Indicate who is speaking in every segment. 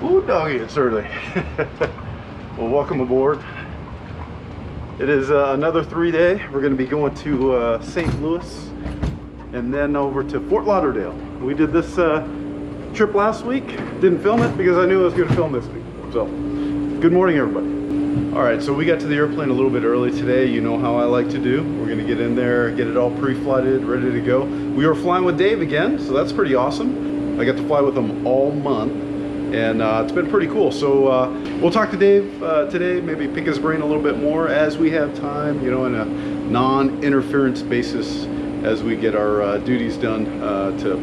Speaker 1: Ooh, doggy, it's early. Well, welcome aboard. It is another 3-day. We're going to be going to St. Louis and then over to Fort Lauderdale. We did this trip last week. Didn't film it because I knew I was going to film this week. So, good morning, everybody. All right, so we got to the airplane a little bit early today. You know how I like to do. We're going to get in there, get it all pre-flighted, ready to go. We are flying with Dave again, so that's pretty awesome. I got to fly with him all month. And it's been pretty cool. So we'll talk to Dave today, maybe pick his brain a little bit more as we have time, you know, in a non-interference basis as we get our duties done to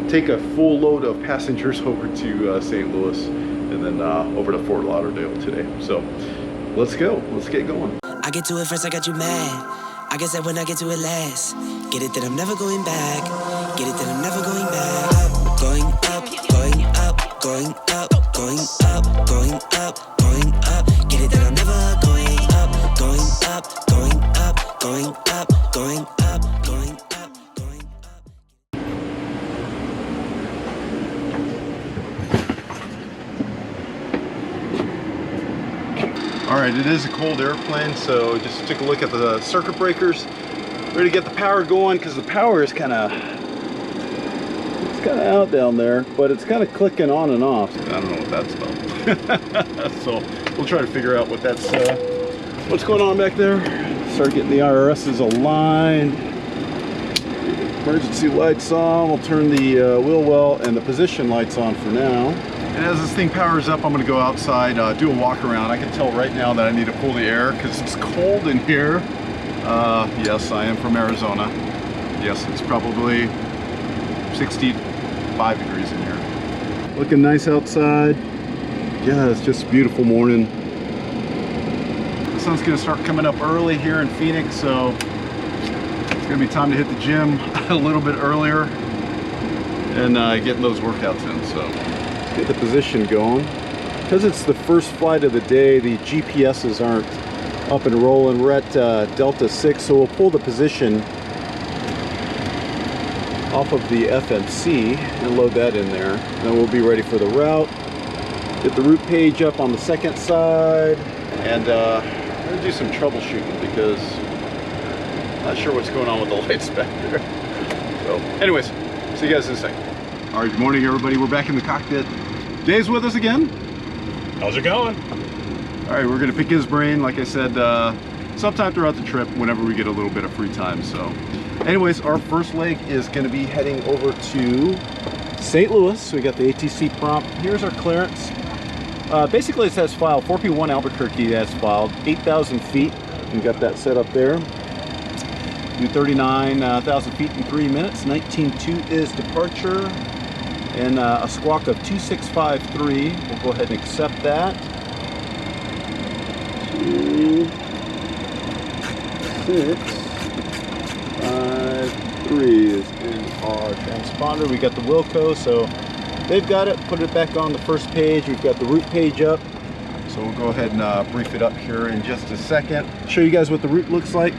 Speaker 1: take a full load of passengers over to St. Louis and then over to Fort Lauderdale today. So let's go. Let's get going.
Speaker 2: I get to it first, I got you mad. I guess that when I get to it last. Get it that I'm never going back. Get it that I'm never going back. Going up, going up, going up, going up, going up, going up. Get it that I'm never going up, going up, going up, going up, going up, going up, going
Speaker 1: up. All right, it is a cold airplane, so just took a look at the circuit breakers. Ready to get the power going because the power is kind of out down there, but it's kind of clicking on and off. I don't know what that's about. So we'll try to figure out what that's what's going on back there. Start getting the IRSs aligned. Emergency lights on. We'll turn the wheel well and the position lights on for now. And as this thing powers up, I'm going to go outside, do a walk around. I can tell right now that I need to pull the air because it's cold in here. Yes, I am from Arizona. Yes, it's probably 65 degrees in here. Looking nice outside. Yeah, it's just a beautiful morning. The sun's gonna start coming up early here in Phoenix, so it's gonna be time to hit the gym a little bit earlier and getting those workouts in. So let's get the position going. Because it's the first flight of the day, the GPSs aren't up and rolling. We're at Delta 6, so we'll pull the position off of the FMC and load that in there. Then we'll be ready for the route. Get the route page up on the second side, and I'm gonna do some troubleshooting because I'm not sure what's going on with the lights back there. So anyways, see you guys in a second. All right, good morning everybody. We're back in the cockpit. Dave's with us again.
Speaker 3: How's it going?
Speaker 1: All right, we're gonna pick his brain, like I said, sometime throughout the trip whenever we get a little bit of free time. So anyways, our first leg is going to be heading over to St. Louis. So we got the ATC prompt. Here's our clearance. Basically it says filed 4P1 Albuquerque as filed 8,000 feet. We got that set up there. Do 39,000 feet in 3 minutes. 19.2 is departure, and a squawk of 2653. We'll go ahead and accept that. 2653 is in our transponder. We got the Wilco, so they've got it. Put it back on the first page. We've got the route page up, so we'll go ahead and brief it up here in just a second. Show you guys what the route looks like.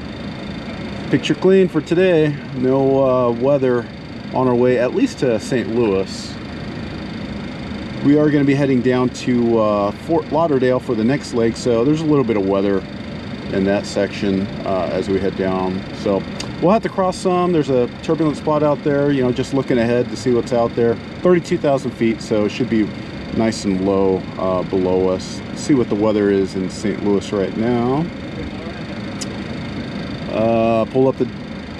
Speaker 1: Picture clean for today. No weather on our way, at least to St. Louis. We are going to be heading down to Fort Lauderdale for the next leg, so there's a little bit of weather in that section as we head down. So we'll have to cross some. There's a turbulent spot out there, you know, just looking ahead to see what's out there. 32,000 feet, so it should be nice and low below us. Let's see what the weather is in St. Louis right now. Pull up the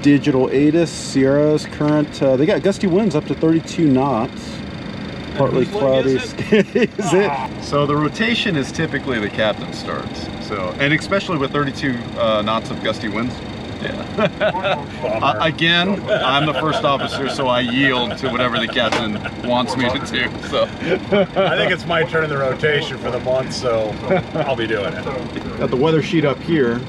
Speaker 1: digital ATIS, Sierra's current. They got gusty winds up to 32 knots. Partly cloudy. Is it? So the rotation is typically the captain starts. So, and especially with 32 knots of gusty winds. Yeah. Again, I'm the first officer, so I yield to whatever the captain wants me to do. So
Speaker 3: I think it's my turn in the rotation for the month, so I'll be doing it.
Speaker 1: Got the weather sheet up here.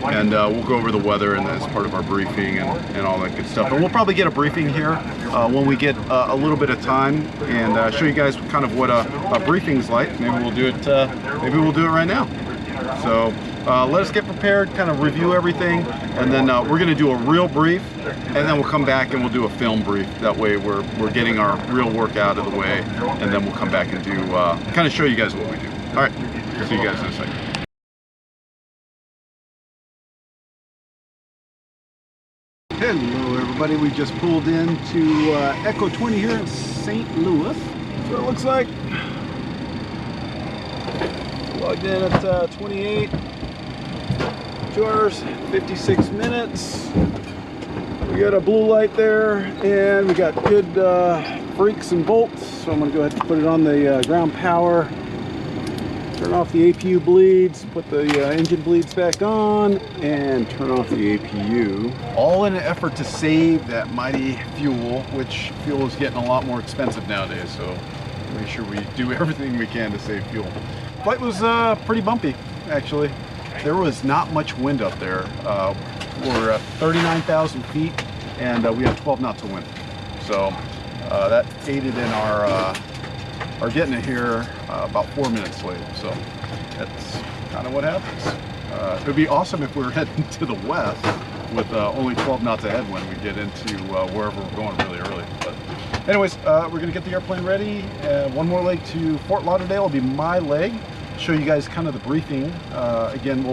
Speaker 1: And we'll go over the weather and as part of our briefing and all that good stuff. And we'll probably get a briefing here when we get a little bit of time and show you guys kind of what a briefing's like. Maybe we'll do it. Maybe we'll do it right now. So let us get prepared, kind of review everything, and then we're going to do a real brief, and then we'll come back and we'll do a film brief. That way we're getting our real work out of the way, and then we'll come back and do kind of show you guys what we do. All right, see you guys in a second. Hello everybody, we just pulled into Echo 20 here in St. Louis. That's what it looks like. Logged in at 28, 2 hours, 56 minutes. We got a blue light there, and we got good brakes and bolts. So I'm gonna go ahead and put it on the ground power. Turn off the APU bleeds, put the engine bleeds back on, and turn off the APU. All in an effort to save that mighty fuel, which fuel is getting a lot more expensive nowadays, so make sure we do everything we can to save fuel. Flight was pretty bumpy, actually. There was not much wind up there. We're at 39,000 feet, and we had 12 knots of wind. So that aided in our getting it here about 4 minutes late. So that's kind of what happens. It would be awesome if we were heading to the west with only 12 knots of headwind. We get into wherever we're going really early. But anyways, we're gonna get the airplane ready. One more leg to Fort Lauderdale will be my leg. Show you guys kind of the briefing. Again,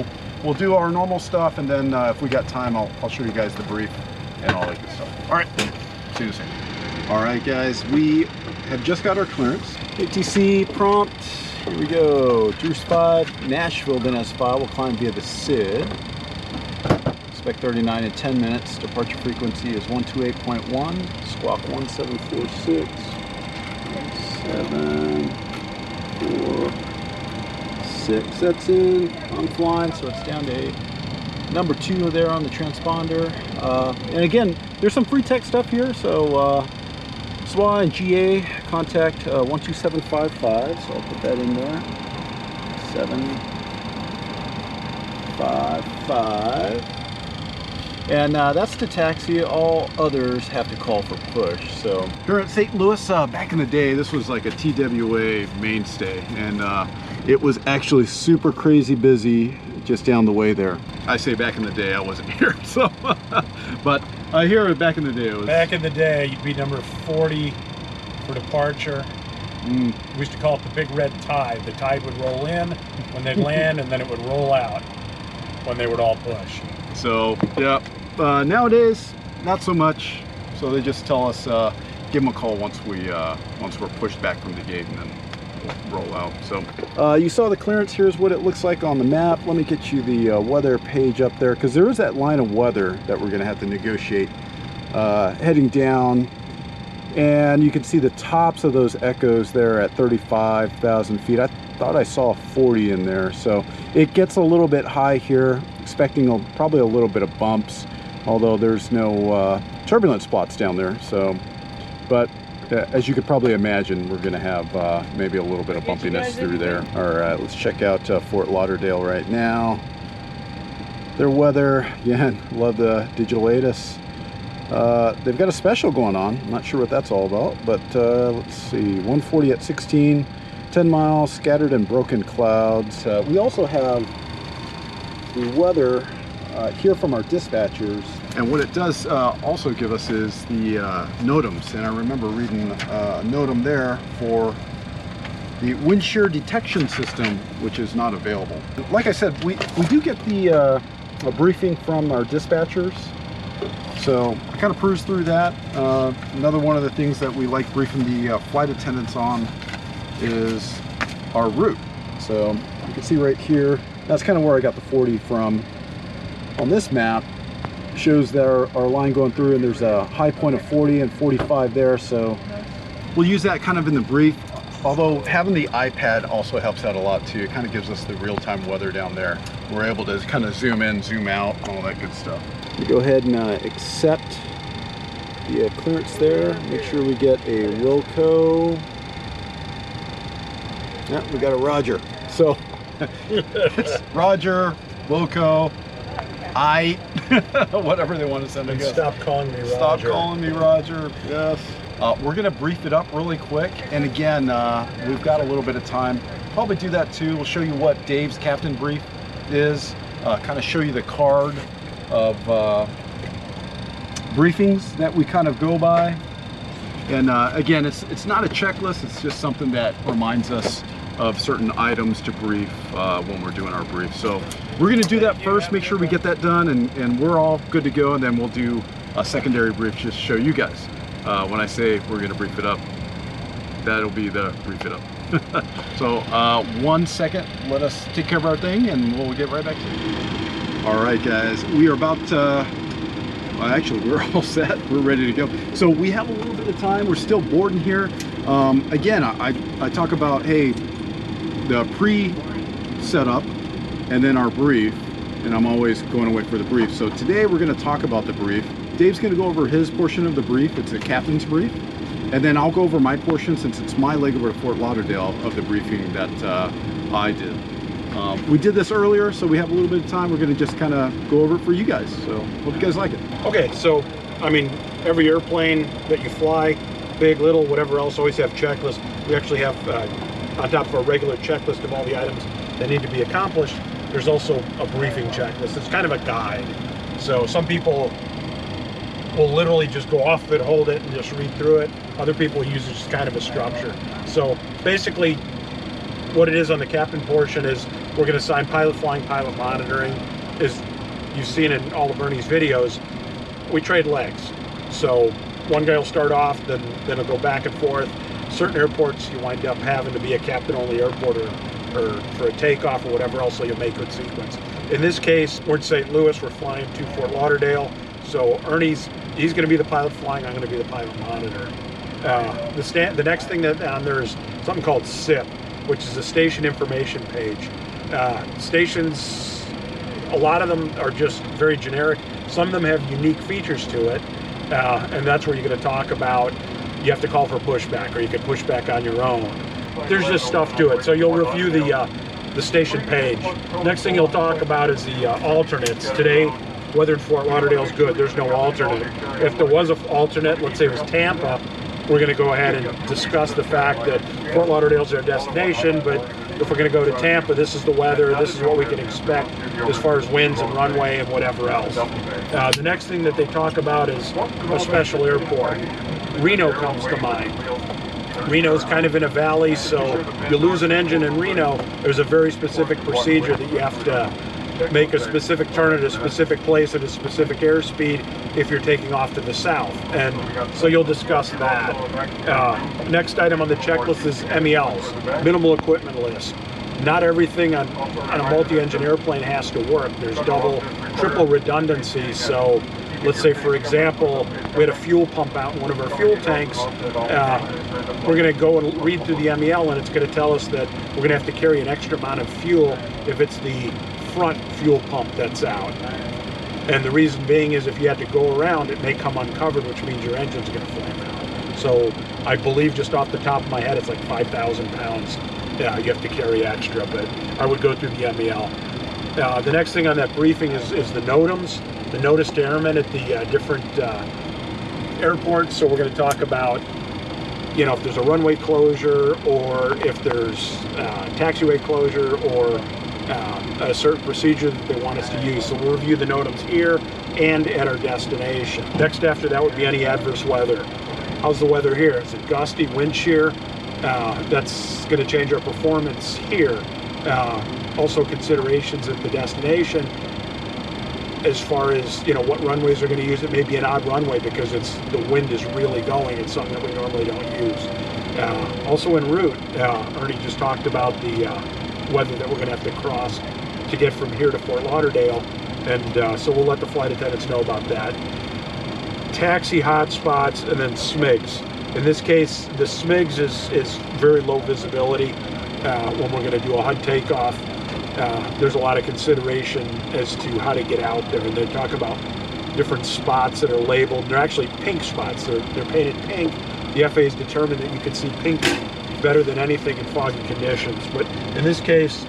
Speaker 1: we'll do our normal stuff, and then if we got time, I'll show you guys the brief and all that good stuff. All right, see you soon. All right, guys, we have just got our clearance. ATC prompt, here we go. Juice 5, Nashville, then S5. We'll climb via the SID. Expect 39 in 10 minutes. Departure frequency is 128.1. Squawk 1746. 7, 4, 6. That's in. I'm flying, so it's down to 8. Number 2 there on the transponder. And again, there's some free tech stuff here, so SWA and GA contact 12755, so I'll put that in there. 755. And that's to taxi. All others have to call for push. So here at St. Louis, back in the day, this was like a TWA mainstay, and it was actually super crazy busy just down the way there. I say back in the day, I wasn't here, so but here back in the day, it was.
Speaker 3: Back in the day, you'd be number 40 for departure. We used to call it the big red tide. The tide would roll in when they'd land, and then it would roll out when they would all push.
Speaker 1: So yeah, nowadays not so much. So they just tell us give them a call once we're pushed back from the gate, and then we'll roll out. So you saw the clearance. Here's what it looks like on the map. Let me get you the weather page up there, because there is that line of weather that we're going to have to negotiate heading down. And you can see the tops of those echoes there at 35,000 feet. I thought I saw 40 in there. So it gets a little bit high here, expecting probably a little bit of bumps, although there's no turbulence spots down there. So, but as you could probably imagine, we're going to have maybe a little bit of bumpiness through there. All right, let's check out Fort Lauderdale right now. Their weather, again, love the digital ATIS. They've got a special going on. I'm not sure what that's all about, but let's see, 140 at 16, 10 miles, scattered and broken clouds. We also have the weather here from our dispatchers. And what it does also give us is the NOTAMs. And I remember reading a NOTAM there for the wind shear detection system, which is not available. Like I said, we do get the a briefing from our dispatchers. So I kind of perused through that. Another one of the things that we like briefing the flight attendants on is our route. So you can see right here, that's kind of where I got the 40 from. On this map, shows that our line going through, and there's a high point of 40 and 45 there. So we'll use that kind of in the brief. Although having the iPad also helps out a lot too. It kind of gives us the real-time weather down there. We're able to kind of zoom in, zoom out, all that good stuff. We go ahead and accept the clearance there. Make sure we get a Wilco. Yeah, we got a Roger. So it's Roger, Wilco, whatever they want to send me.
Speaker 3: Stop calling me Roger.
Speaker 1: Stop calling me Roger. Yes. We're gonna brief it up really quick, and again, we've got a little bit of time. Probably do that too. We'll show you what Dave's captain brief is, kind of show you the card of briefings that we kind of go by. And again, it's not a checklist, it's just something that reminds us of certain items to brief when we're doing our brief. So we're gonna do that first, make sure we get that done, and we're all good to go, and then we'll do a secondary brief just to show you guys. When I say we're gonna brief it up, that'll be the brief it up. So 1 second, let us take care of our thing and we'll get right back to it. All right guys, we are about to, well, actually we're all set, we're ready to go. So we have a little bit of time, we're still boarding here. Again, I talk about, hey, the pre-setup and then our brief, and I'm always going away for the brief. So today we're gonna talk about the brief. Dave's gonna go over his portion of the brief, it's a captain's brief. And then I'll go over my portion, since it's my layover to Fort Lauderdale, of the briefing that I did. We did this earlier, so we have a little bit of time. We're gonna just kind of go over it for you guys. So hope you guys like it.
Speaker 3: Okay, so, I mean, every airplane that you fly, big, little, whatever else, always have checklists. We actually have, on top of a regular checklist of all the items that need to be accomplished, there's also a briefing checklist. It's kind of a guide. So some people will literally just go off of it, hold it, and just read through it. Other people use it as kind of a structure. So basically, what it is on the captain portion is we're going to assign pilot flying, pilot monitoring. As you've seen in all of Ernie's videos, we trade legs. So one guy will start off, then it'll go back and forth. Certain airports you wind up having to be a captain-only airport or for a takeoff or whatever else, so you'll make good sequence. In this case, we're in St. Louis, we're flying to Fort Lauderdale. So Ernie's going to be the pilot flying, I'm going to be the pilot monitoring. The next thing that on there is something called SIP, which is a station information page. Stations, a lot of them are just very generic. Some of them have unique features to it, and that's where you're going to talk about you have to call for pushback, or you can push back on your own. There's just stuff to it. So you'll review the station page. Next thing you'll talk about is the alternates. Today, weather in Fort Lauderdale is good. There's no alternate. If there was an alternate, let's say it was Tampa, we're going to go ahead and discuss the fact that Fort Lauderdale is our destination, but if we're going to go to Tampa, this is the weather, this is what we can expect as far as winds and runway and whatever else. The next thing that they talk about is a special airport. Reno comes to mind. Reno's kind of in a valley, so you lose an engine in Reno, there's a very specific procedure that you have to make a specific turn at a specific place at a specific airspeed if you're taking off to the south, and so you'll discuss that. Next item on the checklist is MELs, minimal equipment list. Not everything on a multi-engine airplane has to work. There's double, triple redundancy. So let's say, for example, we had a fuel pump out in one of our fuel tanks. We're going to go and read through the MEL, and it's going to tell us that we're going to have to carry an extra amount of fuel if it's the front fuel pump that's out. And the reason being is if you had to go around, it may come uncovered, which means your engine's going to flame out. So I believe, just off the top of my head, it's like 5,000 pounds. Yeah, you have to carry extra, but I would go through the MEL. The next thing on that briefing is the NOTAMs, the notice to airmen at the different airports. So we're going to talk about, you know, if there's a runway closure, or if there's taxiway closure, or a certain procedure that they want us to use. So we'll review the NOTAMs here and at our destination. Next after that would be any adverse weather. How's the weather here? Is it gusty, wind shear? That's going to change our performance here. Also considerations at the destination as far as, you know, what runways are going to use. It may be an odd runway because the wind is really going. It's something that we normally don't use. Also en route, Ernie just talked about the weather that we're going to have to cross to get from here to Fort Lauderdale, and so we'll let the flight attendants know about that. Taxi hotspots, and then SMIGs. In this case, the SMIGs is very low visibility when we're going to do a HUD takeoff. There's a lot of consideration as to how to get out there, and they talk about different spots that are labeled. They're actually pink spots. They're painted pink. The FAA has determined that you can see pink better than anything in foggy conditions. But in this case,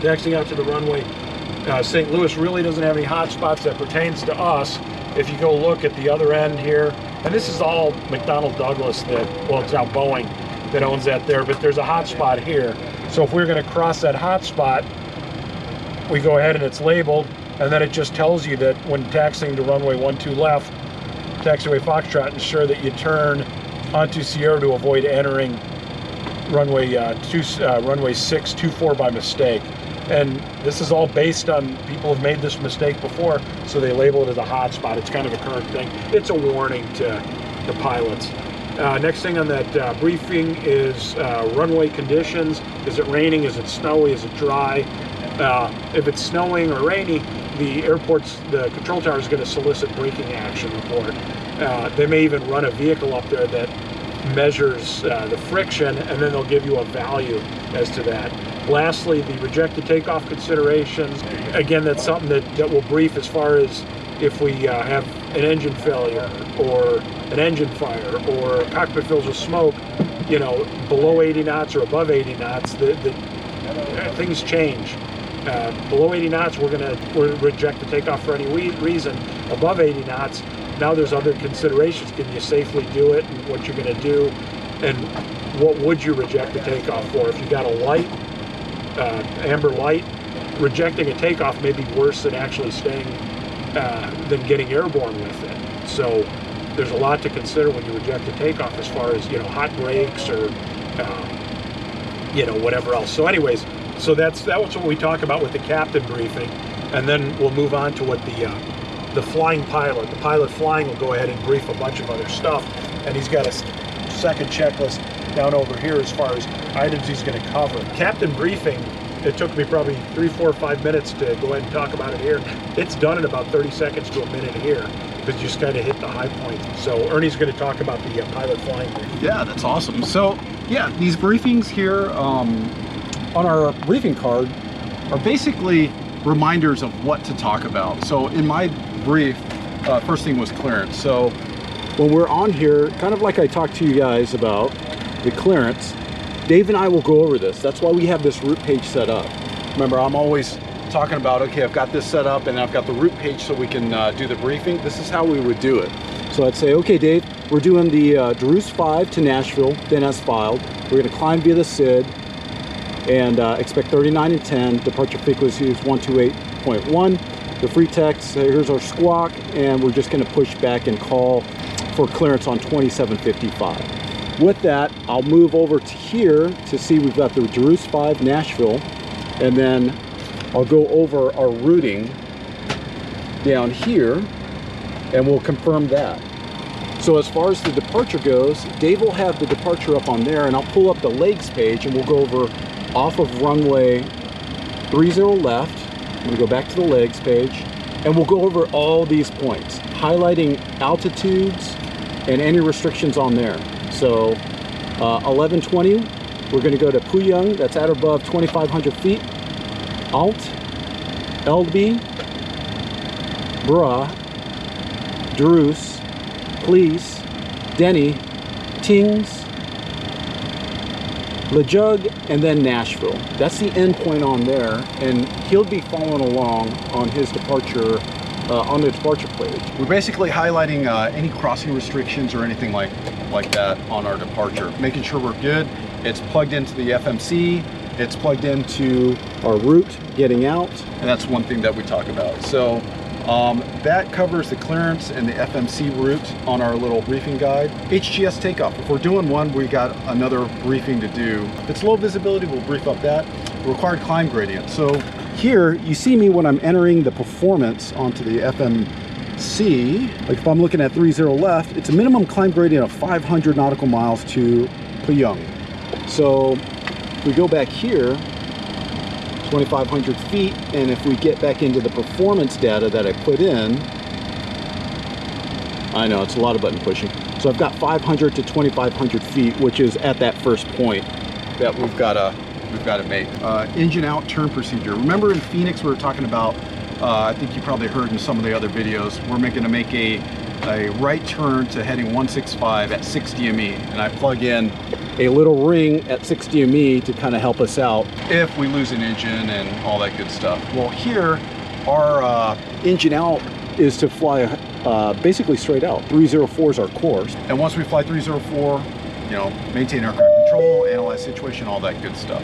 Speaker 3: taxiing out to the runway, St. Louis really doesn't have any hot spots that pertains to us. If you go look at the other end here, and this is all McDonnell Douglas well, it's now Boeing that owns that there, but there's a hot spot here. So if we're going to cross that hot spot, we go ahead and it's labeled, and then it just tells you that when taxiing to runway 12 left, taxiway Foxtrot, ensure that you turn onto Sierra to avoid entering runway 624 by mistake. And this is all based on people have made this mistake before, so they label it as a hotspot. It's kind of a current thing. It's a warning to the pilots. Next thing on that briefing is runway conditions. Is it raining? Is it snowy? Is it dry? If it's snowing or rainy, the control tower is going to solicit braking action report. They may even run a vehicle up there that measures the friction, and then they'll give you a value as to that. Lastly, the rejected takeoff considerations. Again, that's something that will brief as far as if we have an engine failure or an engine fire or cockpit fills with smoke, you know, below 80 knots or above 80 knots, things change. Below 80 knots, we'll reject the takeoff for any reason. Above 80 knots, now there's other considerations. Can you safely do it, and what you're going to do, and what would you reject the takeoff for? If you got a light, amber light, rejecting a takeoff may be worse than actually staying, than getting airborne with it. So there's a lot to consider when you reject a takeoff as far as, you know, hot brakes or, you know, whatever else. So anyways, so that's what we talk about with the captain briefing, and then we'll move on to what the flying pilot, the pilot flying, will go ahead and brief a bunch of other stuff, and he's got a second checklist down over here as far as items he's going to cover. Captain briefing, it took me probably 3, 4, 5 minutes to go ahead and talk about it here. It's done in about 30 seconds to a minute here, because you just kind of hit the high points. So Ernie's going to talk about the pilot flying briefing.
Speaker 1: Yeah, that's awesome. So yeah, these briefings here on our briefing card are basically reminders of what to talk about. So in my brief, first thing was clearance. So when we're on here, kind of like I talked to you guys about the clearance, Dave and I will go over this. That's why we have this route page set up. Remember, I'm always talking about, okay, I've got this set up and I've got the route page so we can do the briefing. This is how we would do it. So I'd say, okay, Dave, we're doing the Deuce 5 to Nashville, then as filed. We're going to climb via the SID and expect 39 and 10. Departure frequency is 128.1. The free text, here's our squawk, and we're just going to push back and call for clearance on 2755. With that, I'll move over to here to see we've got the Deuce 5 Nashville, and then I'll go over our routing down here, and we'll confirm that. So as far as the departure goes, Dave will have the departure up on there, and I'll pull up the legs page, and we'll go over off of runway 30 left. I'm going to go back to the legs page, and we'll go over all these points, highlighting altitudes and any restrictions on there. So 1120, we're going to go to Puyang, that's at or above 2,500 feet. Alt, LB, Bra, Deuce, Please, Denny, Tings, LeJug, and then Nashville. That's the end point on there, and he'll be following along on his departure, on the departure page. We're basically highlighting any crossing restrictions or anything like that on our departure, making sure we're good. It's plugged into the FMC, it's plugged into our route getting out, and that's one thing that we talk about. So that covers the clearance and the FMC route on our little briefing guide. HGS takeoff, if we're doing one, we got another briefing to do. If it's low visibility, we'll brief up that. Required climb gradient. So here, you see me when I'm entering the performance onto the FMC. Like if I'm looking at 30 left, it's a minimum climb gradient of 500 nautical miles to Puyang. So if we go back here, 2,500 feet, and if we get back into the performance data that I put in, I know it's a lot of button pushing. So I've got 500 to 2,500 feet, which is at that first point that we've got to make. Engine out turn procedure. Remember in Phoenix we were talking about, I think you probably heard in some of the other videos, we're going to make a right turn to heading 165 at 6 DME, and I plug in a little ring at 6 DME to kind of help us out if we lose an engine and all that good stuff. Well, here our engine out is to fly basically straight out. 304 is our course, and once we fly 304, you know, maintain aircraft control control, analyze situation, all that good stuff.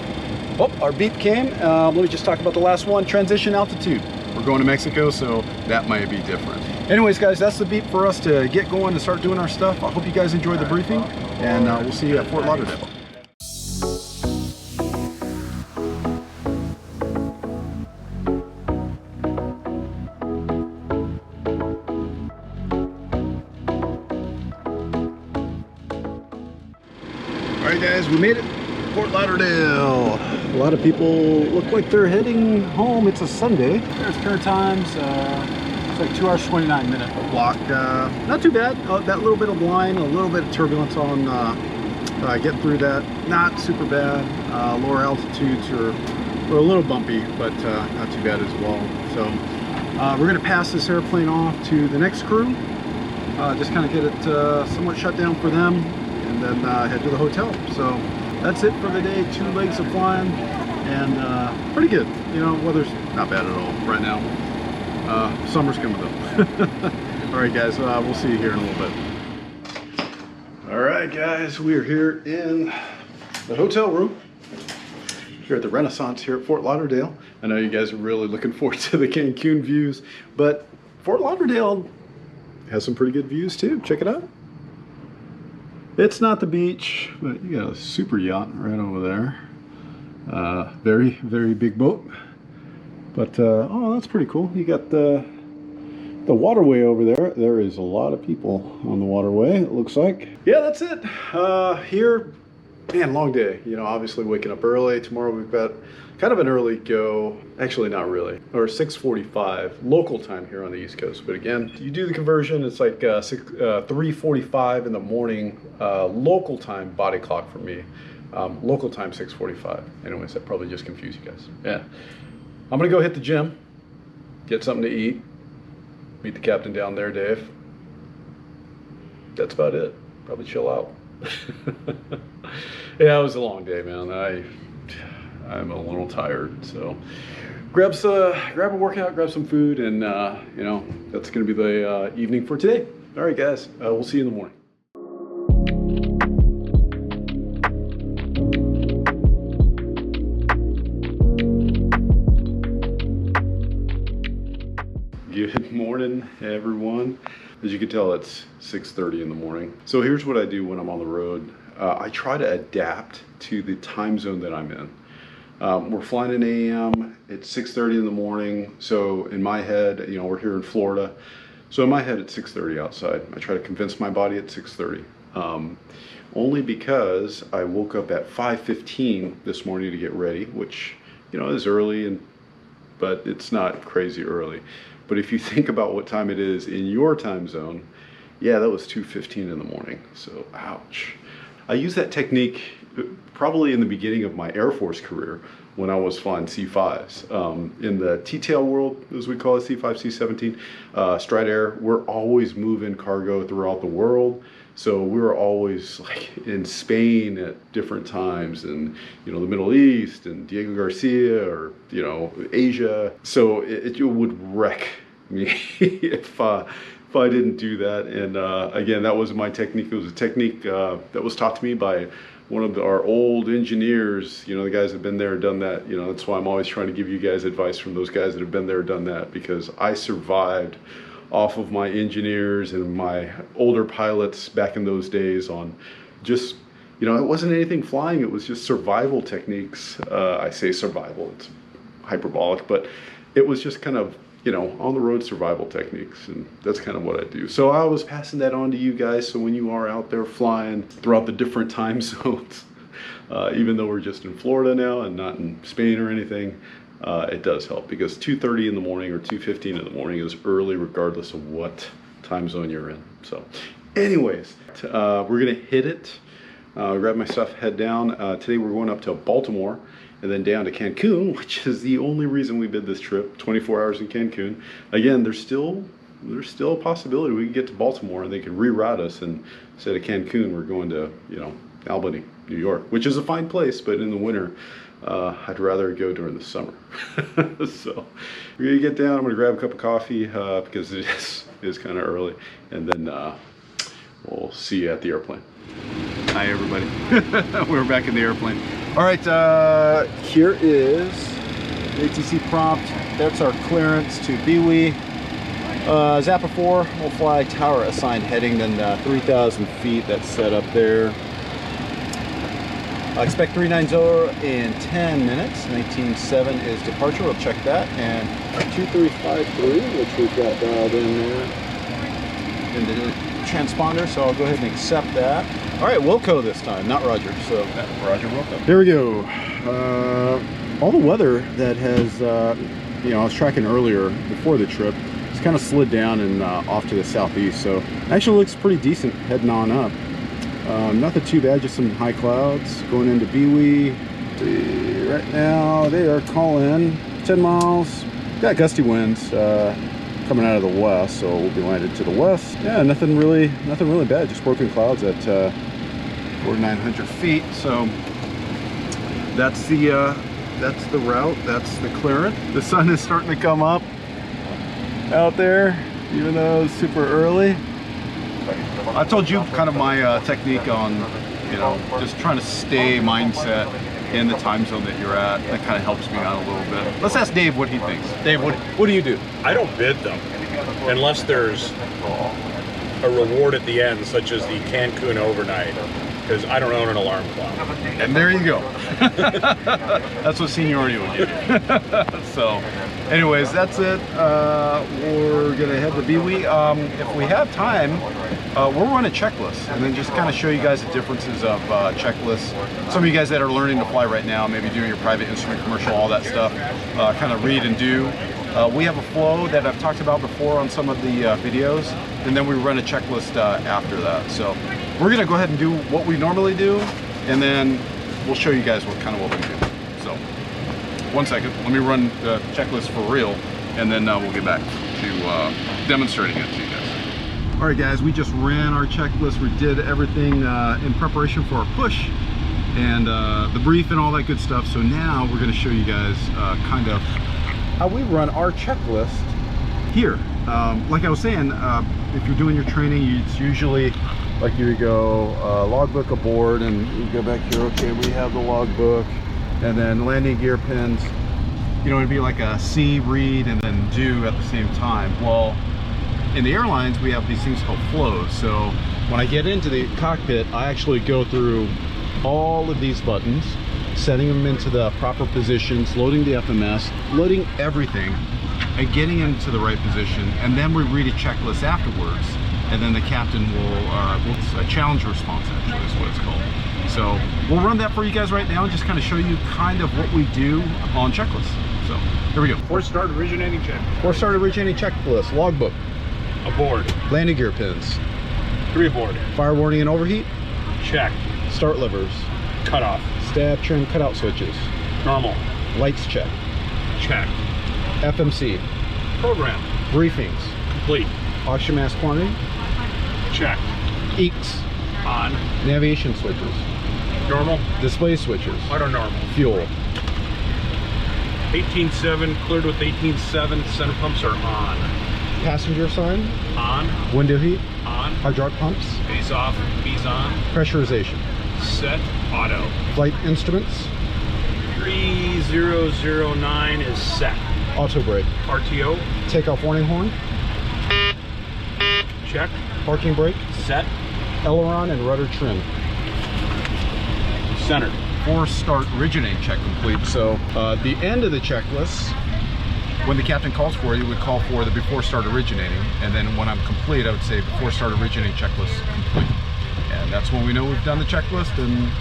Speaker 1: Oh, our beep came. Let me just talk about the last one, transition altitude. We're going to Mexico, so that might be different. Anyways, guys, that's the beep for us to get going and start doing our stuff. I hope you guys enjoyed the briefing, and we'll see you at Fort Lauderdale. All right, guys, we made it. Fort Lauderdale. A lot of people look like they're heading home. It's a Sunday. There's current times. It's like 2 hours 29 minutes. Block, not too bad. That little bit of line, a little bit of turbulence on getting through that. Not super bad. Lower altitudes are a little bumpy, but not too bad as well. So we're gonna pass this airplane off to the next crew. Just kind of get it somewhat shut down for them, and then head to the hotel. So that's it for the day. 2 legs of flying, and pretty good. You know, weather's not bad at all right now. Summer's coming though. All right, guys, we'll see you here in a little bit. All right, guys, we are here in the hotel room here at the Renaissance here at Fort Lauderdale. I know you guys are really looking forward to the Cancun views, but Fort Lauderdale has some pretty good views too. Check it out. It's not the beach, but you got a super yacht right over there. Very, very big boat. But, oh, that's pretty cool. You got the waterway over there. There is a lot of people on the waterway, it looks like. Yeah, that's it. Here, man, long day. You know, obviously waking up early. Tomorrow we've got kind of an early go. Actually, not really. Or 6:45 local time here on the East Coast. But again, you do the conversion, it's like 3:45 in the morning, local time body clock for me. Local time 6:45. Anyways, that probably just confused you guys. Yeah. I'm gonna go hit the gym, get something to eat, meet the captain down there, Dave. That's about it. Probably chill out. Yeah, it was a long day, man. I'm a little tired, so grab a workout, grab some food, and you know, that's gonna be the evening for today. All right, guys, we'll see you in the morning. Good morning, everyone. As you can tell, it's 6:30 in the morning. So here's what I do when I'm on the road. I try to adapt to the time zone that I'm in. We're flying in AM, it's 6:30 in the morning. So in my head, you know, we're here in Florida. So in my head, it's 6:30 outside. I try to convince my body at 6:30. Only because I woke up at 5:15 this morning to get ready, which, you know, is early, but it's not crazy early. But if you think about what time it is in your time zone, yeah, that was 2:15 in the morning. So, ouch. I used that technique probably in the beginning of my Air Force career when I was flying C5s. In the T-tail world, as we call it, C5, C17, Stride Air, we're always moving cargo throughout the world. So we were always like in Spain at different times, and you know, the Middle East and Diego Garcia, or you know, Asia. So it would wreck me if I didn't do that. And again, that was my technique. It was a technique that was taught to me by one of our old engineers. You know, the guys that have been there, done that. You know, that's why I'm always trying to give you guys advice from those guys that have been there, done that, because I survived off of my engineers and my older pilots back in those days on just, you know, it wasn't anything flying, it was just survival techniques. I say survival, it's hyperbolic, but it was just kind of, you know, on the road survival techniques, and that's kind of what I do. So I was passing that on to you guys, so when you are out there flying throughout the different time zones, even though we're just in Florida now and not in Spain or anything, it does help, because 2:30 in the morning or 2:15 in the morning is early regardless of what time zone you're in. So anyways, we're gonna hit it, grab my stuff, head down. Today we're going up to Baltimore and then down to Cancun, which is the only reason we did this trip. 24 hours in Cancun. Again, there's still a possibility we can get to Baltimore and they can reroute us, and instead of Cancun we're going to, you know, Albany, New York, which is a fine place, but in the winter I'd rather go during the summer. So we're gonna get down. I'm gonna grab a cup of coffee because it is kind of early, and then we'll see you at the airplane. Hi everybody. We're back in the airplane. All right, here is the ATC prompt. That's our clearance to BWE. Zappa 4 will fly tower assigned heading, then 3,000 feet. That's set up there. I expect 390 in 10 minutes. 19.7 is departure. We'll check that. And 2353, which we've got dialed in there in the transponder. So I'll go ahead and accept that. All right, Wilco this time, not Roger. So
Speaker 3: Roger, Wilco.
Speaker 1: there we go. All the weather that has, you know, I was tracking earlier before the trip, it's kind of slid down and off to the southeast. So actually looks pretty decent heading on up. Nothing too bad, just some high clouds going into BWE. Right now they are calling 10 miles. Got gusty winds coming out of the west, so we'll be landed to the west. Yeah, nothing really bad. Just broken clouds at 4,900 feet. So that's the route. That's the clearance. The sun is starting to come up out there, even though it's super early. I told you kind of my technique on, you know, just trying to stay mindset in the time zone that you're at. That kind of helps me out a little bit. Let's ask Dave what he thinks. Dave, what do you do?
Speaker 3: I don't bid them unless there's a reward at the end, such as the Cancun overnight, because I don't own an alarm clock.
Speaker 1: And there you go. That's what seniority will give you. So anyways, that's it. We're gonna head to BWE. If we have time, we'll run a checklist and then just kind of show you guys the differences of checklists. Some of you guys that are learning to fly right now, maybe doing your private instrument commercial, all that stuff, kind of read and do. We have a flow that I've talked about before on some of the videos, and then we run a checklist after that. So we're gonna go ahead and do what we normally do, and then we'll show you guys what we do. So 1 second, let me run the checklist for real, and then we'll get back to demonstrating it to you guys. All right guys, we just ran our checklist. We did everything in preparation for our push and the brief and all that good stuff. So now we're gonna show you guys kind of how we run our checklist here. Like I was saying, if you're doing your training, it's usually like you go logbook aboard, and you go back here, okay, we have the logbook, and then landing gear pins, you know, it'd be like a see, read, and then do at the same time. Well, in the airlines, we have these things called flows. So when I get into the cockpit, I actually go through all of these buttons, setting them into the proper positions, loading the FMS, loading everything, and getting into the right position. And then we read a checklist afterwards, and then the captain will, a challenge response actually is what it's called. So we'll run that for you guys right now and just kind of show you kind of what we do on checklists. So here we go.
Speaker 3: Force start originating check.
Speaker 1: Force start originating checklist, logbook,
Speaker 3: Aboard.
Speaker 1: landing gear pins,
Speaker 3: 3 aboard.
Speaker 1: fire warning and overheat,
Speaker 3: Check.
Speaker 1: start levers,
Speaker 3: Cut off.
Speaker 1: stab trim cutout switches,
Speaker 3: Normal.
Speaker 1: lights check,
Speaker 3: Check.
Speaker 1: FMC,
Speaker 3: Program.
Speaker 1: briefings,
Speaker 3: Complete.
Speaker 1: oxygen mass quantity,
Speaker 3: Check.
Speaker 1: EECs,
Speaker 3: On.
Speaker 1: navigation switches,
Speaker 3: Normal.
Speaker 1: display switches,
Speaker 3: Auto normal.
Speaker 1: fuel,
Speaker 3: 18.7 cleared with 18.7. Center pumps are on.
Speaker 1: passenger sign,
Speaker 3: On.
Speaker 1: window heat,
Speaker 3: On.
Speaker 1: hydraulic pumps,
Speaker 3: Face off. Bees on.
Speaker 1: pressurization,
Speaker 3: Set. Auto.
Speaker 1: flight instruments,
Speaker 3: 3009 is set.
Speaker 1: auto brake,
Speaker 3: RTO.
Speaker 1: takeoff warning horn,
Speaker 3: Check.
Speaker 1: parking brake,
Speaker 3: Set.
Speaker 1: aileron and rudder trim.
Speaker 3: Centered.
Speaker 1: Force start originating check complete. So the end of the checklist, when the captain calls for it, he would call for the before start originating, and then when I'm complete, I would say before start originating checklist complete. And that's when we know we've done the checklist and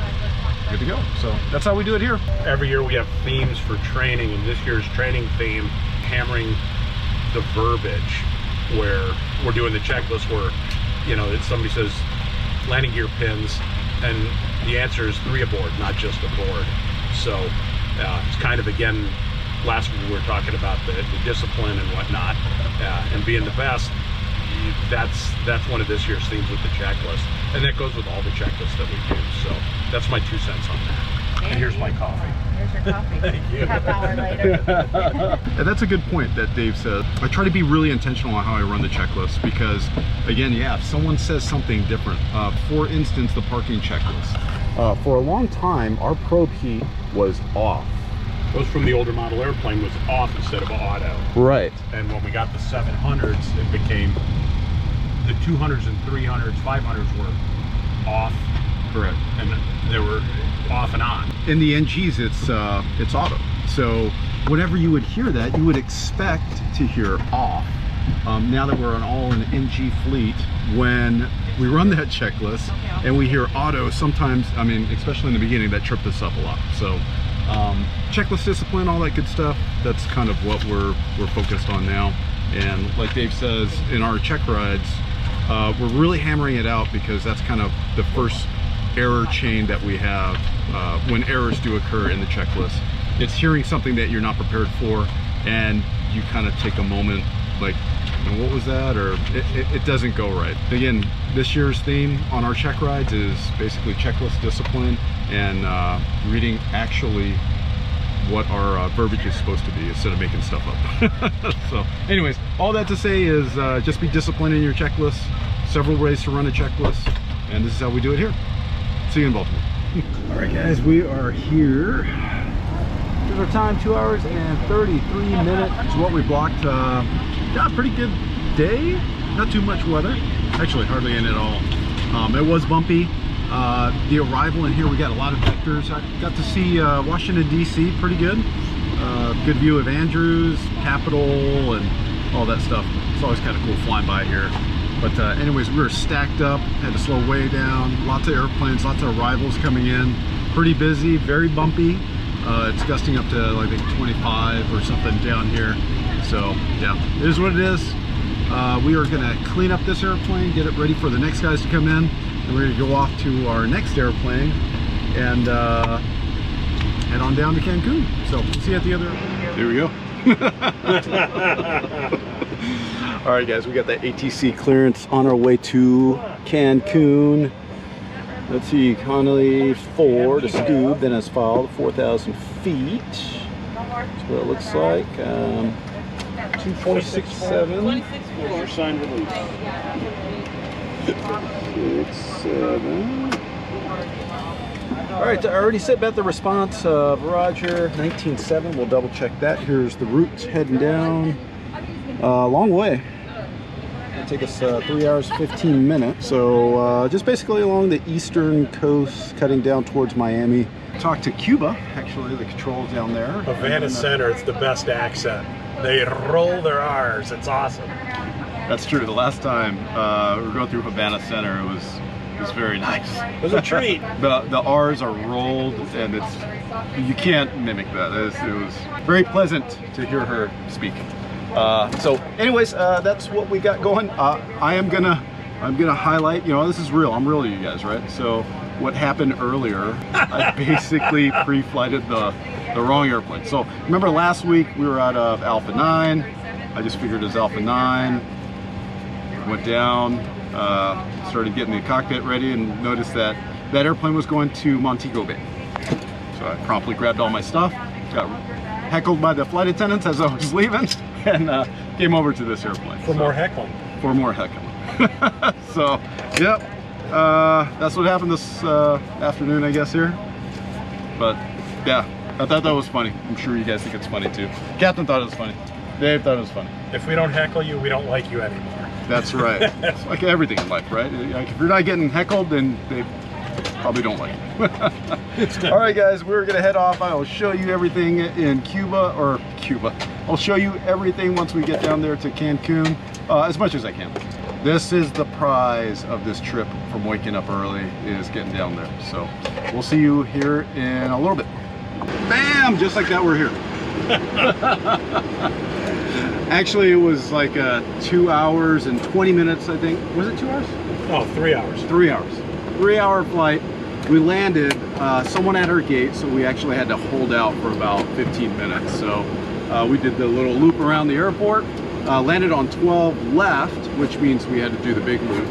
Speaker 1: good to go. So that's how we do it here.
Speaker 3: Every year we have themes for training, and this year's training theme, hammering the verbiage, where we're doing the checklist where, you know, somebody says landing gear pins, and the answer is 3 aboard, not just aboard. So it's kind of, again, last week we were talking about the discipline and whatnot, and being the best. That's one of this year's themes with the checklist, and that goes with all the checklists that we do. So that's my 2 cents on that. And here's my coffee.
Speaker 4: Here's your coffee.
Speaker 3: Thank you.
Speaker 4: Half hour later.
Speaker 1: And that's a good point that Dave said. I try to be really intentional on how I run the checklist because, again, yeah, if someone says something different, for instance, the parking checklist. For a long time, our probe heat was off.
Speaker 3: Those from the older model airplane was off instead of auto.
Speaker 1: Right.
Speaker 3: And when we got the 700s, it became the 200s and 300s, 500s were off.
Speaker 1: Correct.
Speaker 3: And they were off and on.
Speaker 1: In the NGs, it's auto. So whenever you would hear that, you would expect to hear off. Now that we're an all in NG fleet, when we run that checklist and we hear auto, sometimes, I mean, especially in the beginning, that tripped us up a lot. So checklist discipline, all that good stuff, that's kind of what we're focused on now. And like Dave says, in our check rides, we're really hammering it out because that's kind of the first error chain that we have when errors do occur in the checklist. It's hearing something that you're not prepared for and you kind of take a moment like, what was that? Or it doesn't go right. Again, this year's theme on our check rides is basically checklist discipline and reading actually what our verbiage is supposed to be instead of making stuff up. So anyways, all that to say is just be disciplined in your checklist. Several ways to run a checklist, and this is how we do it here. See you in Baltimore. All right guys, we are here. Here's our time, 2 hours and 33 minutes. It's what we blocked. Yeah, pretty good day. Not too much weather. Actually, hardly any at all. It was bumpy. The arrival in here, we got a lot of vectors. I got to see Washington, D.C. pretty good. Good view of Andrews, Capitol, and all that stuff. It's always kind of cool flying by here. But anyways, we were stacked up, had to slow way down. Lots of airplanes, lots of arrivals coming in. Pretty busy, very bumpy. It's gusting up to, I think, 25 or something down here. So yeah, it is what it is. We are gonna clean up this airplane, get it ready for the next guys to come in. And we're gonna go off to our next airplane and head on down to Cancun. So we'll see you at the other airplane. Here we go. All right guys, we got the ATC clearance on our way to Cancun. Let's see, Connolly 4 to Scoob, then as filed 4,000 feet. That's what it looks like. 2.67.
Speaker 3: Here's your signed release.
Speaker 1: 6.7. All right, I already set back the response of Roger 19.7. We'll double check that. Here's the route heading down. Long way. It'll take us 3 hours 15 minutes. So just basically along the eastern coast, cutting down towards Miami. Talked to Cuba, actually, the controls down there.
Speaker 3: Havana Center, it's the best accent. They roll their R's. It's awesome.
Speaker 1: That's true. The last time we were going through Havana Center, it was very nice.
Speaker 3: It was a treat.
Speaker 1: The R's are rolled, and you can't mimic that. It was very pleasant to hear her speak. So, anyways, that's what we got going. I'm gonna highlight. You know, this is real. I'm real to you guys, right? So, what happened earlier? I basically pre-flighted the wrong airplane. So, remember last week we were out of Alpha 9. I just figured it was Alpha 9. Went down, started getting the cockpit ready, and noticed that airplane was going to Montego Bay. So I promptly grabbed all my stuff, got heckled by the flight attendants as I was leaving, and came over to this airplane.
Speaker 3: For more heckling.
Speaker 1: For more heckling. So, yep, that's what happened this afternoon, I guess, here. But, yeah, I thought that was funny. I'm sure you guys think it's funny, too. Captain thought it was funny. Dave thought it was funny.
Speaker 3: If we don't heckle you, we don't like you anymore.
Speaker 1: That's right. It's like everything in life, right? Like if you're not getting heckled, then they probably don't like you. All right, guys, we're gonna head off. I will show you everything in Cuba. I'll show you everything once we get down there to Cancun, as much as I can. This is the prize of this trip from waking up early, is getting down there. So we'll see you here in a little bit. Bam! Just like that, we're here. Actually, it was like 2 hours and 20 minutes, I think. Was it 2 hours?
Speaker 3: Oh, 3 hours.
Speaker 1: 3 hours. 3 hour flight. We landed, someone at our gate, so we actually had to hold out for about 15 minutes. So we did the little loop around the airport, landed on 12 left, which means we had to do the big loop,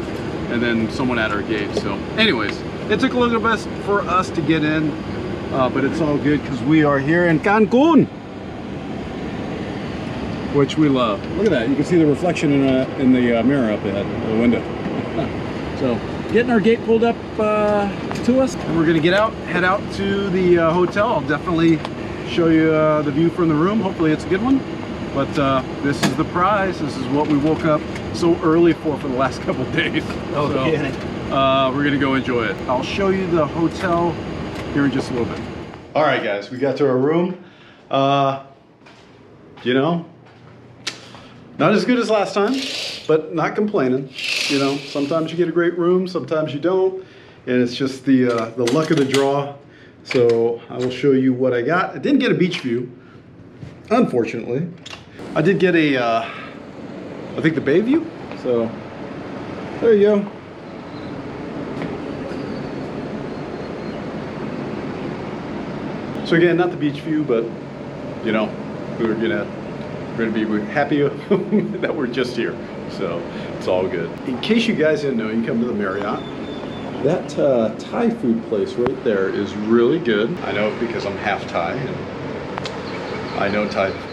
Speaker 1: and then someone at our gate. So anyways, it took a little bit for us to get in. but it's all good because we are here in Cancun, which we love. Look at that. You can see the reflection in the mirror up ahead, the window. So getting our gate pulled up to us, and we're going to head out to the hotel. I'll definitely show you the view from the room. Hopefully it's a good one. But this is the prize. This is what we woke up so early for the last couple of days.
Speaker 5: Oh,
Speaker 1: so, we're gonna go enjoy it. I'll show you the hotel here in just a little bit. All right, guys, we got to our room. You know, not as good as last time, but not complaining. You know, sometimes you get a great room, sometimes you don't, and it's just the luck of the draw. So I will show you what I got. I didn't get a beach view, unfortunately. I did get a, I think the bay view. So there you go. So again, not the beach view, but you know, we're gonna be happy that we're just here. So it's all good. In case you guys didn't know, you come to the Marriott. That Thai food place right there is really good. I know it because I'm half Thai, and I know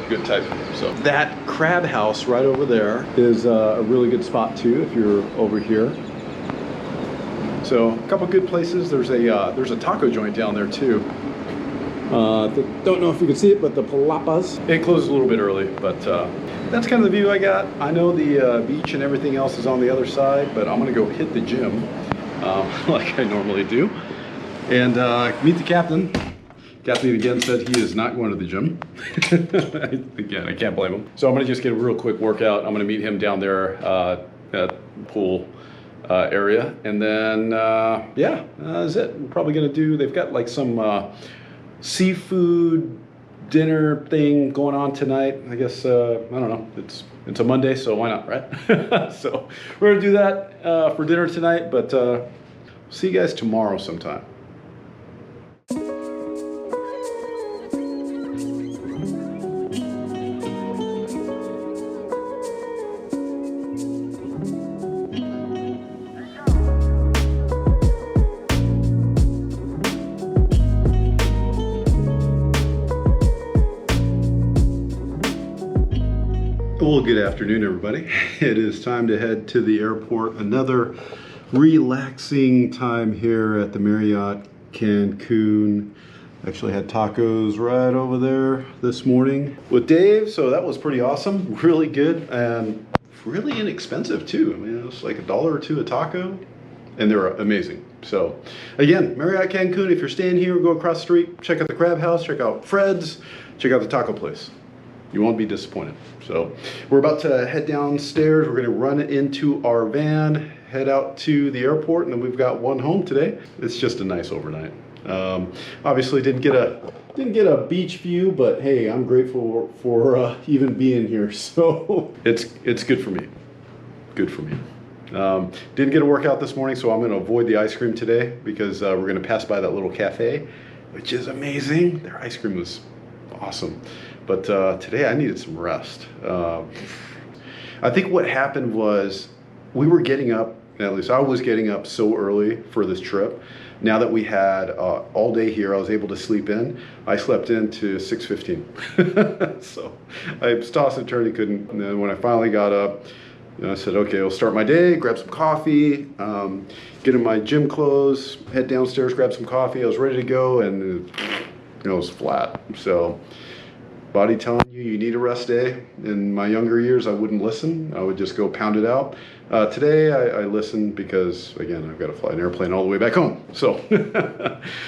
Speaker 1: good Thai food. So that crab house right over there is a really good spot too if you're over here. So a couple good places. There's a taco joint down there too. Don't know if you can see it, but the Palapas. It closes a little bit early, but that's kind of the view I got. I know the beach and everything else is on the other side, but I'm gonna go hit the gym like I normally do, and meet the captain. Captain again said he is not going to the gym. Again, I can't blame him. So I'm gonna just get a real quick workout. I'm gonna meet him down there at pool area, and then yeah, that's it. We're probably gonna do. They've got like some seafood dinner thing going on tonight. I guess I don't know. It's a Monday, so why not, right? So we're gonna do that for dinner tonight. But see you guys tomorrow sometime. Well, good afternoon, everybody. It is time to head to the airport. Another relaxing time here at the Marriott Cancun. Actually had tacos right over there this morning with Dave, so that was pretty awesome. Really good and really inexpensive too. I mean, it was like $1 or $2 a taco, and they're amazing. So again, Marriott Cancun, if you're staying here, go across the street, check out the crab house, check out Fred's, check out the taco place. You won't be disappointed. So we're about to head downstairs. We're gonna run into our van, head out to the airport, and then we've got one home today. It's just a nice overnight. Obviously didn't get a beach view, but hey, I'm grateful for even being here. So it's good for me. Good for me. Didn't get a workout this morning, so I'm gonna avoid the ice cream today because we're gonna pass by that little cafe, which is amazing. Their ice cream was awesome. But today I needed some rest. I think what happened was we were getting up, at least I was getting up so early for this trip. Now that we had all day here, I was able to sleep in. I slept in to 6:15. So I was tossing and turning, couldn't. And then when I finally got up, you know, I said, okay, I'll start my day, grab some coffee, get in my gym clothes, head downstairs, grab some coffee. I was ready to go, and it was flat. So body telling you need a rest day. In my younger years, I wouldn't listen. I would just go pound it out. Today, I listen because, again, I've got to fly an airplane all the way back home. So,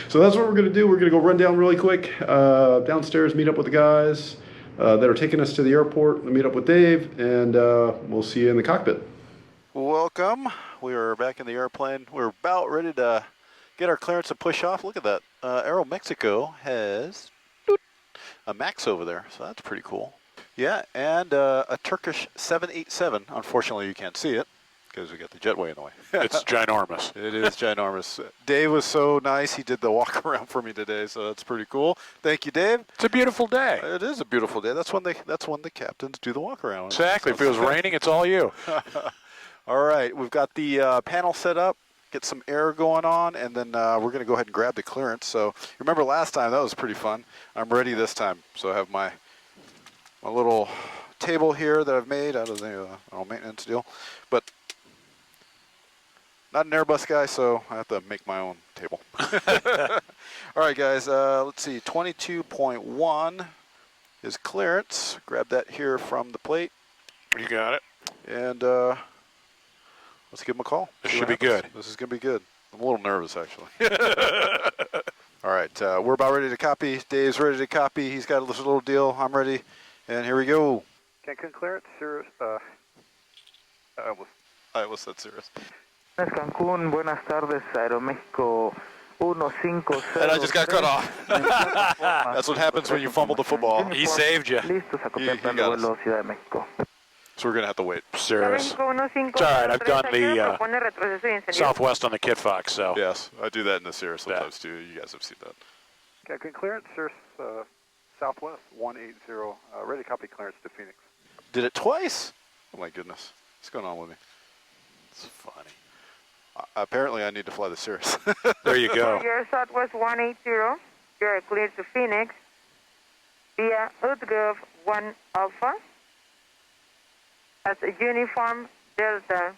Speaker 1: so that's what we're going to do. We're going to go run down really quick downstairs, meet up with the guys that are taking us to the airport, meet up with Dave, and we'll see you in the cockpit. Welcome. We are back in the airplane. We're about ready to get our clearance to push off. Look at that. Aeromexico has a Max over there, so that's pretty cool. Yeah, and a Turkish 787. Unfortunately, you can't see it because we got the jetway in the way.
Speaker 3: It's ginormous.
Speaker 1: It is ginormous. Dave was so nice. He did the walk around for me today, so that's pretty cool. Thank you, Dave.
Speaker 3: It's a beautiful day.
Speaker 1: It is a beautiful day. That's when the captains do the walk around.
Speaker 3: Exactly. If it was raining, it's all you.
Speaker 1: All right, we've got the panel set up. get some air going on, and then we're going to go ahead and grab the clearance. So remember last time, that was pretty fun. I'm ready this time. So I have my little table here that I've made out of the maintenance deal. But not an Airbus guy, so I have to make my own table. All right, guys, let's see. 22.1 is clearance. Grab that here from the plate.
Speaker 5: You got it.
Speaker 1: And let's give him a call.
Speaker 5: This
Speaker 1: See
Speaker 5: should
Speaker 1: what
Speaker 5: be
Speaker 1: happens.
Speaker 5: good.
Speaker 1: This is going to be good. I'm a little nervous, actually. All right, we're about ready to copy. Dave's ready to copy. He's got this little deal. I'm ready. And here we go.
Speaker 6: Cancun clearance, Cirrus.
Speaker 1: I almost said Cirrus.
Speaker 7: Cancún, buenas tardes, Aeroméxico 150.
Speaker 1: And I just got cut off. That's what happens when you fumble the football.
Speaker 5: He saved you.
Speaker 7: Listos a
Speaker 1: He
Speaker 7: copiar
Speaker 1: got
Speaker 7: vuelo Ciudad de México.
Speaker 1: So we're going to have to wait.
Speaker 5: Serious. It's all right. I've done the Southwest on the Kit Fox, so.
Speaker 1: Yes, I do that in the Cirrus sometimes too. You guys have seen that.
Speaker 6: Cancun clearance, Cirrus Southwest 180. Ready to copy clearance to Phoenix.
Speaker 1: Did it twice? Oh my goodness. What's going on with me?
Speaker 5: It's funny.
Speaker 1: Apparently I need to fly the Cirrus.
Speaker 5: There you go.
Speaker 4: You're Southwest 180. You're cleared to Phoenix via UTGov 1 Alpha. As a Uniform Delta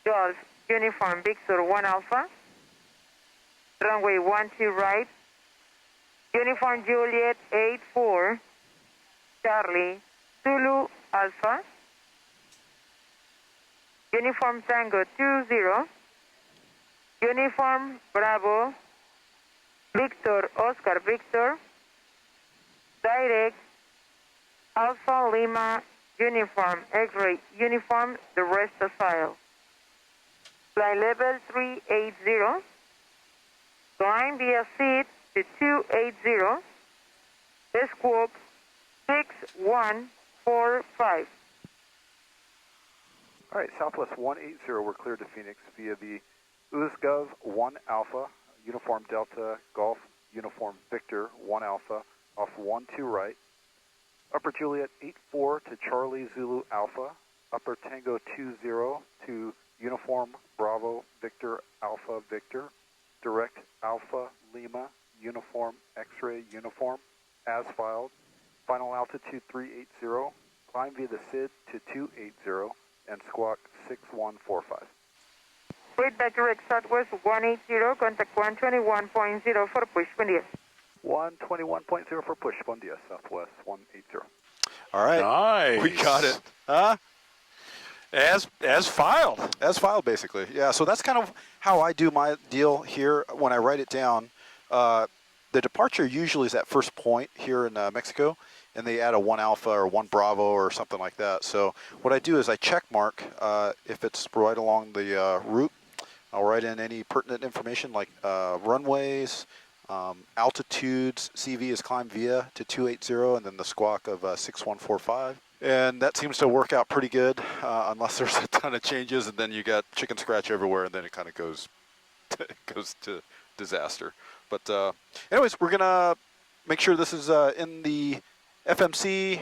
Speaker 4: Golf Uniform Victor 1 Alpha. Runway 12 right. Uniform Juliet 84. Charlie Zulu Alpha. Uniform Tango 20. Uniform Bravo Victor Oscar Victor. Direct Alpha Lima Uniform X-ray Uniform, the rest of file. Fly level 380. Climb via seat to 280. Squawk 6145.
Speaker 6: All right, Southwest 180, we're cleared to Phoenix via the USGov 1 Alpha, Uniform Delta Golf Uniform Victor 1 Alpha, off 12 right. Upper Juliet 84 to Charlie Zulu Alpha, Upper Tango 20 to Uniform Bravo Victor Alpha Victor, Direct Alpha Lima Uniform X-ray Uniform, as filed. Final altitude 380, climb via the SID to 280, and squawk 6145.
Speaker 4: Wait back direct Southwest 180, contact 121.0 for push. Buen día.
Speaker 6: 121.0 for push. Buen dia, Southwest 180.
Speaker 1: All right.
Speaker 5: Nice.
Speaker 1: We got it. Huh?
Speaker 5: As filed.
Speaker 1: As filed, basically. Yeah, so that's kind of how I do my deal here when I write it down. The departure usually is at first point here in Mexico, and they add a 1 Alpha or 1 Bravo or something like that. So what I do is I check mark if it's right along the route. I'll write in any pertinent information like runways, altitudes. CV is climb via to 280, and then the squawk of 6145. And that seems to work out pretty good, unless there's a ton of changes, and then you got chicken scratch everywhere, and then it kind of goes to disaster. But anyways, we're gonna make sure this is in the FMC.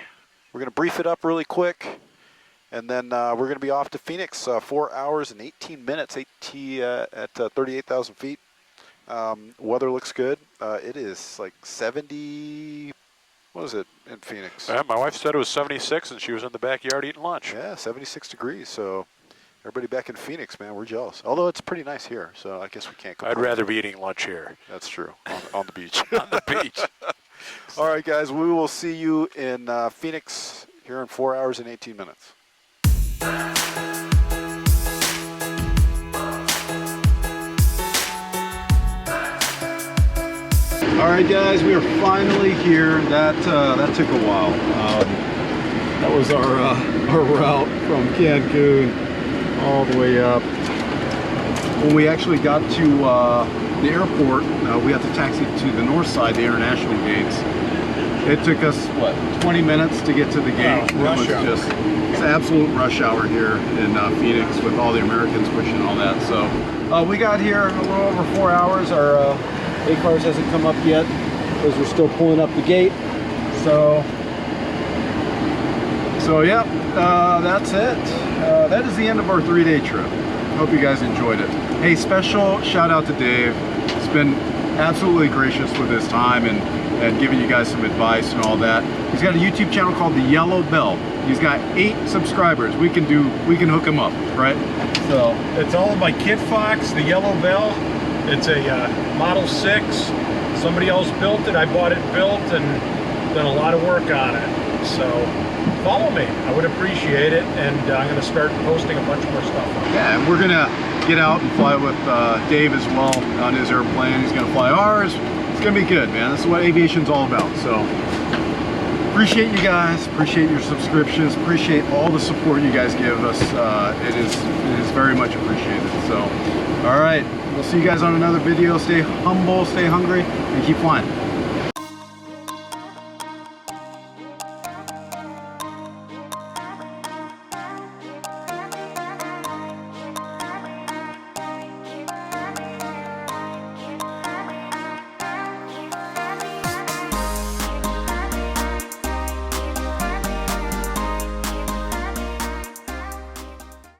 Speaker 1: We're gonna brief it up really quick, and then we're gonna be off to Phoenix. 4 hours and 18 minutes, at 38,000 feet. Weather looks good. It is like 70. What is it in Phoenix?
Speaker 5: My wife said it was 76, and she was in the backyard eating lunch.
Speaker 1: Yeah, 76 degrees. So everybody back in Phoenix, man, we're jealous. Although it's pretty nice here, so I guess we can't complain.
Speaker 5: I'd rather be eating lunch here.
Speaker 1: That's true. On the beach.
Speaker 5: On the beach.
Speaker 1: All right, guys, we will see you in Phoenix here in 4 hours and 18 minutes. All right, guys, we are finally here. That took a while. That was our route from Cancun all the way up. When we actually got to the airport, we had to taxi to the north side, the international gates. It took us, what, 20 minutes to get to the gate.
Speaker 3: Rush hour.
Speaker 1: It's absolute rush hour here in Phoenix with all the Americans pushing all that. So we got here a little over 4 hours. Our A-Cars hasn't come up yet because we're still pulling up the gate. So yeah, that's it. That is the end of our 3-day trip. Hope you guys enjoyed it. Hey, special shout out to Dave. He's been absolutely gracious with his time and giving you guys some advice and all that. He's got a YouTube channel called the Yellow Belle. He's got 8 subscribers. We can hook him up, right? So
Speaker 3: it's all of my Kit Fox, the Yellow Belle. It's a Model 6. Somebody else built it. I bought it built and done a lot of work on it. So follow me. I would appreciate it. And I'm going to start posting a bunch more stuff.
Speaker 1: Yeah, and we're going to get out and fly with Dave as well on his airplane. He's going to fly ours. It's going to be good, man. This is what aviation's all about. So appreciate you guys. Appreciate your subscriptions. Appreciate all the support you guys give us. It is very much appreciated. So, all right. We'll see you guys on another video. Stay humble, stay hungry, and keep flying.